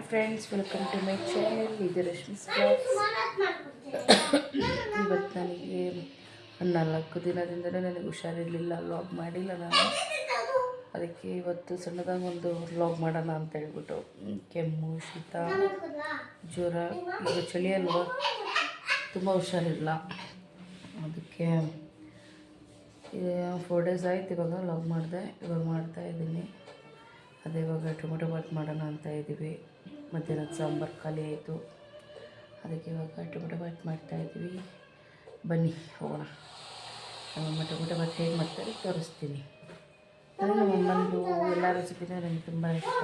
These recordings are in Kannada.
Hi friends, welcome to my channel. ಇದು ರಶ್ಮಿಸ್ ಬ್ಲಾಗ್ಸ್. ಇವತ್ತು ನನಗೆ 4 ದಿನದಿಂದಲೇ ನನಗೆ ಹುಷಾರಿರಲಿಲ್ಲ, ವ್ಲಾಗ್ ಮಾಡಿಲ್ಲ ನಾನು. ಅದಕ್ಕೆ ಇವತ್ತು ಸಣ್ಣದಾಗಿ ಒಂದು ವ್ಲಾಗ್ ಮಾಡೋಣ ಅಂತ ಹೇಳ್ಬಿಟ್ಟು. ಕೆಮ್ಮು, ಶೀತ, ಜ್ವರ, ಈಗ ಚಳಿ ಅಲ್ವಾ, ತುಂಬ ಹುಷಾರಿಲ್ಲ. ಅದಕ್ಕೆ 4 ಡೇಸ್ ಆಯ್ತು ಇವಾಗ ವ್ಲಾಗ್ ಮಾಡಿದೆ. ಇವಾಗ ಮಾಡ್ತಾಯಿದ್ದೀನಿ. ಅದೇ ಇವಾಗ ಟೊಮೊಟೊ ಬಾತ್ ಮಾಡೋಣ ಅಂತ ಇದ್ದೀವಿ. ಮಧ್ಯಾಹ್ನದ ಸಾಂಬಾರು ಖಾಲಿ ಆಯಿತು, ಅದಕ್ಕೆ ಇವಾಗ ಟೊಮೊಟೊ ಬಾತ್ ಮಾಡ್ತಾಯಿದ್ದೀವಿ. ಬನ್ನಿ ಹೋಗೋಣ. ನಮ್ಮಮ್ಮ ಟೊಮೊಟೊ ಬಾತ್ ಹೇಗೆ ಮಾಡ್ತಾರೆ ತೋರಿಸ್ತೀನಿ. ನಮ್ಮಮ್ಮಂದು ಎಲ್ಲ ರೆಸಿಪಿನೂ ನನಗೆ ತುಂಬ ಇಷ್ಟ.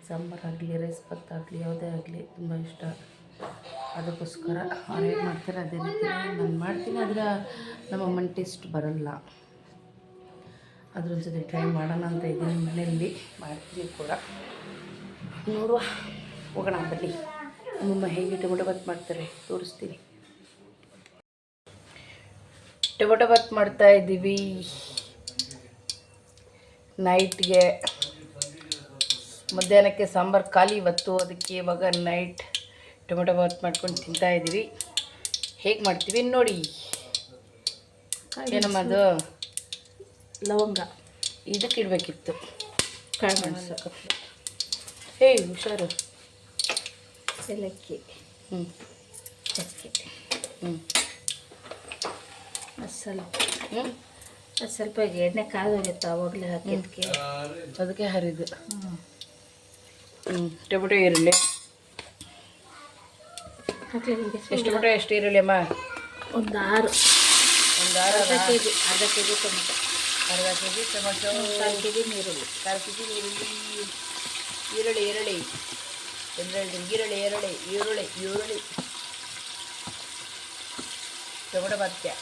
ಸಾಂಬಾರಾಗಲಿ, ರೈಸ್ ಬಾತ್ ಆಗಲಿ, ಯಾವುದೇ ಆಗಲಿ ತುಂಬ ಇಷ್ಟ. ಅದಕ್ಕೋಸ್ಕರ ಅವ್ರು ಹೇಗೆ ಮಾಡ್ತಾರೆ ಅದೇ ರೀತಿ ನಾನು ಮಾಡ್ತೀನಿ. ಆದರೆ ನಮ್ಮಮ್ಮನ ಟೇಸ್ಟ್ ಬರಲ್ಲ. ಅದ್ರೊಂದ್ಸತಿ ಟ್ರೈ ಮಾಡೋಣ ಅಂತ ಇದ್ದೀನಿ. ಮನೆಯಲ್ಲಿ ಮಾಡ್ತೀನಿ ಕೂಡ, ನೋಡುವ. ಹೋಗೋಣ ಬನ್ನಿ. ನಮ್ಮಮ್ಮ ಹೇಗೆ ಟೊಮೊಟೊ ಬಾತ್ ಮಾಡ್ತಾರೆ ತೋರಿಸ್ತೀನಿ. ಟೊಮೊಟೊ ಬಾತ್ ಮಾಡ್ತಾ ಇದ್ದೀವಿ ನೈಟ್ಗೆ. ಮಧ್ಯಾಹ್ನಕ್ಕೆ ಸಾಂಬಾರು ಖಾಲಿ ಇವತ್ತು, ಅದಕ್ಕೆ ಇವಾಗ ನೈಟ್ ಟೊಮೊಟೊ ಬಾತ್ ಮಾಡ್ಕೊಂಡು ತಿಂತಾಯಿದ್ದೀವಿ. ಹೇಗೆ ಮಾಡ್ತೀವಿ ನೋಡಿ. ಏನಮ್ಮ ಅದು ಲವಂಗ ಇದಕ್ಕೆ ಇಡಬೇಕಿತ್ತು, ಕಾಳು ಮೆಣಸು. ಹೇಯ್ ಹುಷಾರು. ಏಲಕ್ಕಿ, ಚಕ್ಕೆ, ಸ್ವಲ್ಪ ಎಣ್ಣೆ ಕಾದೋಗಿತ್ತು ಆವಾಗಲೇ ಹಾಕಿದ್ದಕ್ಕೆ, ಅದಕ್ಕೆ ಹರಿದು. ಟೊಮೆಟೊ ಈರುಳ್ಳಿ ಎಷ್ಟು ಟೊಮೆಟೊ, ಎಷ್ಟು ಈರುಳ್ಳಿ ಅಮ್ಮ? ಒಂದು 6 ಅರ್ಧ ಕೆ ಜಿ ಟೊಮೆಟೊ, ಅರ್ಧ K G tomato, 1/4 K G ನೀರುಳ್ಳಿ, 1/4 ಕೆ ಜಿ ಈರುಳ್ಳಿ ಟೊಮೆಟೊ ಬಾತ್ಗೆ.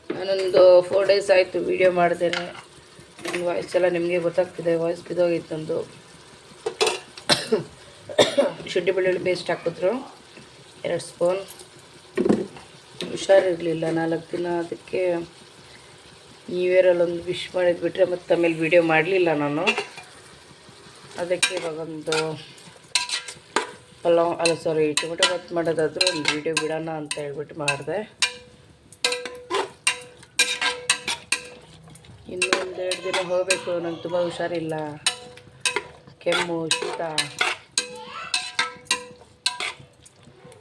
ನಾನೊಂದು 4 ಡೇಸ್ ಆಯಿತು ವೀಡಿಯೋ ಮಾಡ್ತೇನೆ. ನನ್ನ ವಾಯ್ಸ್ ಎಲ್ಲ ನಿಮಗೆ ಗೊತ್ತಾಗ್ತಿದೆ, ವಾಯ್ಸ್ ಬಿದ್ದೋಗಿತ್ತು ನಂದು. ಶುಂಠಿ ಬೆಳ್ಳುಳ್ಳಿ ಪೇಸ್ಟ್ ಹಾಕಿದ್ರು 2 ಸ್ಪೂನ್. ಹುಷಾರಿರಲಿಲ್ಲ 4 ದಿನ, ಅದಕ್ಕೆ ನ್ಯೂ ಇಯರಲ್ಲೊಂದು ವಿಶ್ ಮಾಡಿದ್ದು ಬಿಟ್ಟರೆ ಮತ್ತೆ ಆಮೇಲೆ ವೀಡಿಯೋ ಮಾಡಲಿಲ್ಲ ನಾನು. ಅದಕ್ಕೆ ಇವಾಗೊಂದು ಟೊಮೆಟೊ ಬಾತ್ ಮಾಡೋದಾದರೂ ಒಂದು ವೀಡಿಯೋ ಬಿಡೋಣ ಅಂತ ಹೇಳ್ಬಿಟ್ಟು ಮಾಡಿದೆ. ಇನ್ನೂ 1-2 ದಿನ ಹೋಗಬೇಕು. ನಂಗೆ ತುಂಬ ಹುಷಾರಿಲ್ಲ, ಕೆಮ್ಮು, ಶೀತ,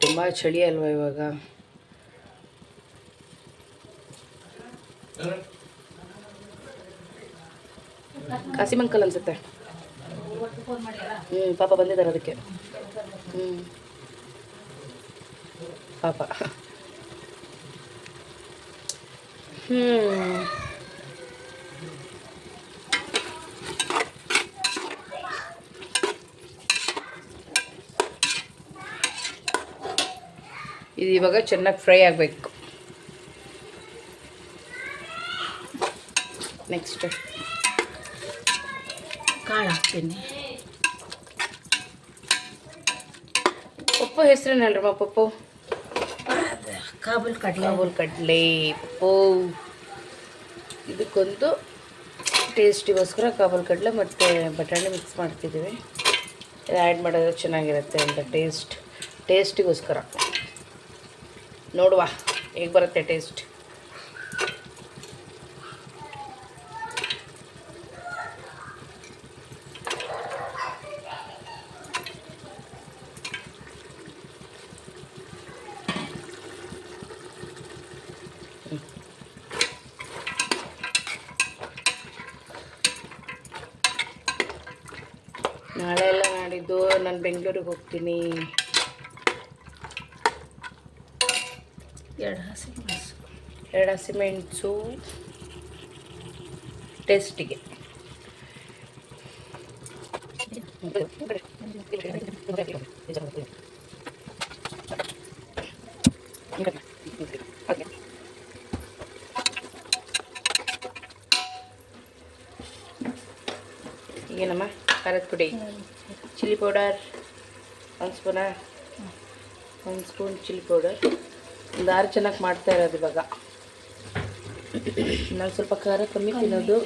ತುಂಬ ಚಳಿ ಅಲ್ವಾ ಇವಾಗ. ಕಾಸಿಮ್ ಅಂಕಲ್ ಅನ್ಸುತ್ತೆ. ಪಾಪ ಬಂದಿದ್ದಾರೆ ಅದಕ್ಕೆ. ಪಾಪ ಇದು ಇವಾಗ ಚೆನ್ನಾಗಿ ಫ್ರೈ ಆಗಬೇಕು. ನೆಕ್ಸ್ಟ್ ಕಾಳು ಹಾಕ್ತೀನಿ. ಪಪ್ಪು ಹೆಸರೇನಲ್ರಮ್ಮ? ಪಪ್ಪು ಕಾಬೂಲ್ ಕಡಲೆ ಪಪ್ಪು. ಇದಕ್ಕೊಂದು ಟೇಸ್ಟಿಗೋಸ್ಕರ ಕಾಬೂಲ್ ಕಡಲೆ ಮತ್ತು ಬಟಾಣಿ ಮಿಕ್ಸ್ ಮಾಡ್ತಿದ್ದೀವಿ. ಇದು ಆ್ಯಡ್ ಮಾಡಿದ್ರೆ ಚೆನ್ನಾಗಿರುತ್ತೆ ಅಂತ ಟೇಸ್ಟಿಗೋಸ್ಕರ. ನೋಡುವ ಹೇಗೆ ಬರುತ್ತೆ ಟೇಸ್ಟ್. ನಾಳೆ ಎಲ್ಲ ನಾಡಿದ್ದು ನಾನು ಬೆಂಗಳೂರಿಗೆ ಹೋಗ್ತೀನಿ. 2 ಹಸಿಮೆಣಸು ಟೇಸ್ಟಿಗೆ. ಏನಮ್ಮ ಖಾರದ ಪುಡಿ chilli powder 1 ಸ್ಪೂನಾ 1 spoon chilli powder. ಒಂದು 6 ಜನಕ್ಕೆ ಮಾಡ್ತಾ ಇರೋದು ಇವಾಗ. ನಾನು ಸ್ವಲ್ಪ ಖಾರ ಕಮ್ಮಿ ತಿನ್ನೋದು,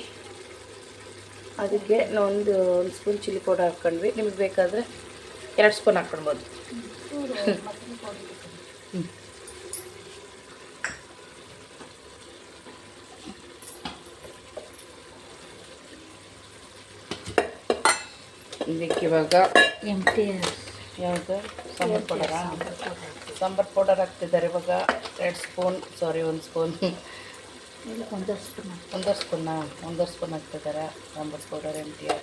ಅದಕ್ಕೆ ನಾವು ಒಂದು ಸ್ಪೂನ್ ಚಿಲ್ಲಿ ಪೌಡರ್ ಹಾಕ್ಕೊಂಡ್ವಿ. ನಿಮಗೆ ಬೇಕಾದರೆ 2 ಸ್ಪೂನ್ ಹಾಕ್ಕೊಳ್ಬೋದು. ಇದಕ್ಕೆ ಇವಾಗ ಯಾವುದು ಸಾಂಬಾರು ಪೌಡರಾ? ಸಾಂಬಾರು ಪೌಡರ್ ಹಾಕ್ತಿದ್ದಾರೆ ಇವಾಗ 1 ಸ್ಪೂನ್ ಒಂದೂವರೆ ಸ್ಪೂನ್ ಹಾಕ್ತಿದ್ದಾರೆ ಸಾಂಬಾರು ಪೌಡರ್ MTR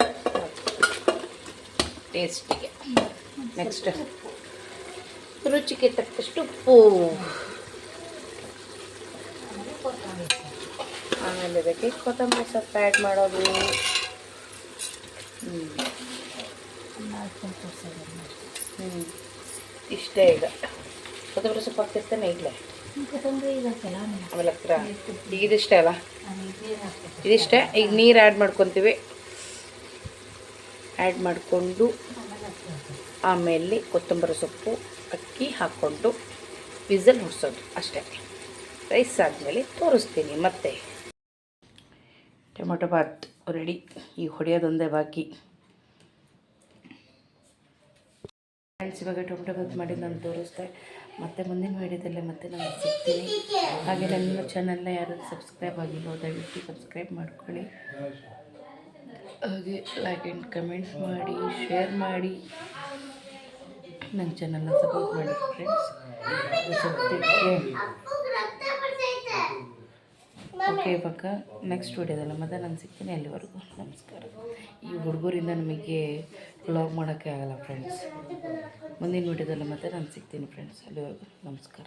ಟೇಸ್ಟಿಗೆ. ನೆಕ್ಸ್ಟ್ ರುಚಿಗೆ ತಕ್ಕಷ್ಟು ಉಪ್ಪು, ಆಮೇಲೆ ಇದಕ್ಕೆ ಕೊತ್ತಂಬರಿ ಸೊಪ್ಪು ಆ್ಯಡ್ ಮಾಡೋದು. ಇಷ್ಟೇ. ಈಗ ಕೊತ್ತಂಬರಿ ಸೊಪ್ಪು ಹಾಕ್ತಿರ್ತಾನೆ ಈಗಲೇ ಆಮೇಲೆ ಹತ್ರ. ಈಗ ಇದಿಷ್ಟೇ ಅಲ್ಲ, ಇದಿಷ್ಟೇ. ಈಗ ನೀರು ಆ್ಯಡ್ ಮಾಡ್ಕೊತೀವಿ. ಆ್ಯಡ್ ಮಾಡಿಕೊಂಡು ಆಮೇಲೆ ಕೊತ್ತಂಬರಿ ಸೊಪ್ಪು ಅಕ್ಕಿ ಹಾಕ್ಕೊಂಡು ವಿಸಲ್ ಹೊಡ್ಸೋದು ಅಷ್ಟೇ. ರೈಸ್ ಆದಮೇಲೆ ತೋರಿಸ್ತೀನಿ ಮತ್ತೆ. Tomato bath ready. ಈಗ ಹೊಡೆಯೋದೊಂದೇ ಬಾಕಿ ಫ್ರೆಂಡ್ಸ್. ಇವಾಗ ಟೊಮೊಟೊ ಬಾತ್ ಮಾಡಿ ನಾನು ತೋರಿಸ್ದೆ. ಮತ್ತು ಮುಂದಿನ ವೀಡಿಯೋದಲ್ಲೇ ಮತ್ತೆ ನಾನು ಸಿಗ್ತೀನಿ. ಹಾಗೆ ನನ್ನ ಚಾನಲ್ನ ಯಾರು ಸಬ್ಸ್ಕ್ರೈಬ್ ಆಗಿಲ್ಲ ದಯವಿಟ್ಟು ಸಬ್ಸ್ಕ್ರೈಬ್ ಮಾಡ್ಕೊಳ್ಳಿ. ಹಾಗೆ ಲೈಕ್ ಆ್ಯಂಡ್ ಕಮೆಂಟ್ ಮಾಡಿ, ಶೇರ್ ಮಾಡಿ, ನನ್ನ ಚಾನಲ್ನ ಸಪೋರ್ಟ್ ಮಾಡಿ ಫ್ರೆಂಡ್ಸ್. ಓಕೆ, ಇವಾಗ ನೆಕ್ಸ್ಟ್ ವೀಡಿಯೋದಲ್ಲ ಮತ್ತೆ ನಾನು ಸಿಗ್ತೀನಿ. ಅಲ್ಲಿವರೆಗೂ ನಮಸ್ಕಾರ. ಈ ಹುಡುಗರಿಂದ ನಮಗೆ ವ್ಲಾಗ್ ಮಾಡೋಕ್ಕೆ ಆಗಲ್ಲ ಫ್ರೆಂಡ್ಸ್. ಮುಂದಿನ ವೀಡಿಯೋದಲ್ಲ ಮತ್ತೆ ನಾನು ಸಿಗ್ತೀನಿ ಫ್ರೆಂಡ್ಸ್. ಅಲ್ಲಿವರೆಗೂ ನಮಸ್ಕಾರ.